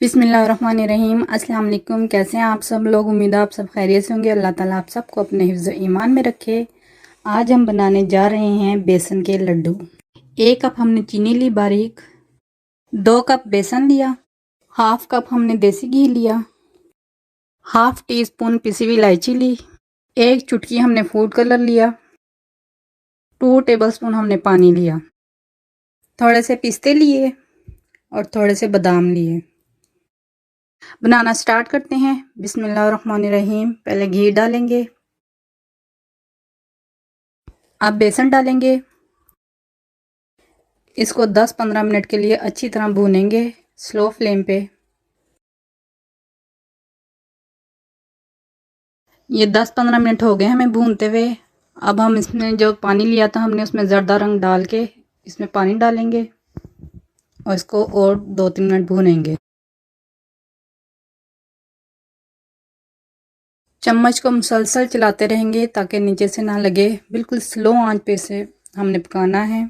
बिस्मिल्लाहिर्रहमानिर्रहीम। अस्सलाम वालेकुम। कैसे हैं आप सब लोग? उम्मीद है आप सब खैरियत से होंगे। अल्लाह ताला आप सबको अपने हिफ्ज़ ईमान में रखे। आज हम बनाने जा रहे हैं बेसन के लड्डू। 1 कप हमने चीनी ली बारीक, 2 कप बेसन लिया, हाफ कप हमने देसी घी लिया, हाफ टी स्पून पिसी हुई इलायची ली, 1 चुटकी हमने फूड कलर लिया, 2 टेबलस्पून हमने पानी लिया, थोड़े से पिस्ते लिए और थोड़े से बादाम लिए। बनाना स्टार्ट करते हैं। बिस्मिल्लाहिर्रहमानिर्रहीम। पहले घी डालेंगे, अब बेसन डालेंगे। इसको 10-15 मिनट के लिए अच्छी तरह भूनेंगे स्लो फ्लेम पे। ये 10-15 मिनट हो गए हमें भूनते हुए। अब हम इसमें जो पानी लिया था हमने उसमें ज़रदा रंग डाल के इसमें पानी डालेंगे और इसको और 2-3 मिनट भूनेंगे। चम्मच को मुसलसल चलाते रहेंगे ताकि नीचे से ना लगे। बिल्कुल स्लो आंच पे से हमने पकाना है।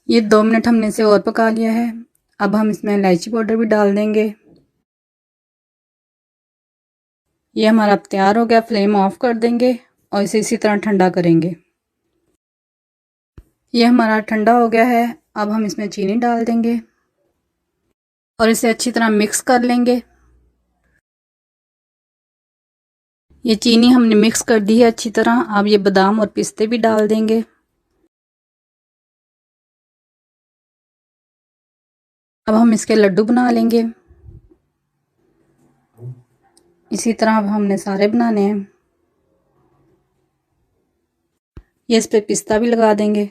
ये 2 मिनट हमने इसे और पका लिया है। अब हम इसमें इलायची पाउडर भी डाल देंगे। ये हमारा तैयार हो गया। फ्लेम ऑफ कर देंगे और इसे इसी तरह ठंडा करेंगे। ये हमारा ठंडा हो गया है। अब हम इसमें चीनी डाल देंगे और इसे अच्छी तरह मिक्स कर लेंगे। ये चीनी हमने मिक्स कर दी है अच्छी तरह। अब ये बादाम और पिस्ते भी डाल देंगे। अब हम इसके लड्डू बना लेंगे। इसी तरह अब हमने सारे बनाने हैं। ये इस पे पिस्ता भी लगा देंगे।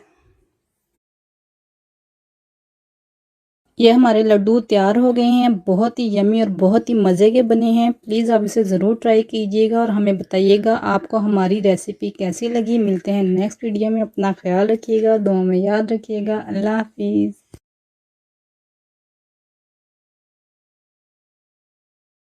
ये हमारे लड्डू तैयार हो गए हैं। बहुत ही यमी और बहुत ही मज़े के बने हैं। प्लीज़ आप इसे ज़रूर ट्राई कीजिएगा और हमें बताइएगा आपको हमारी रेसिपी कैसी लगी। मिलते हैं नेक्स्ट वीडियो में। अपना ख्याल रखिएगा, दुआ में याद रखिएगा। अल्लाह हाफिज़।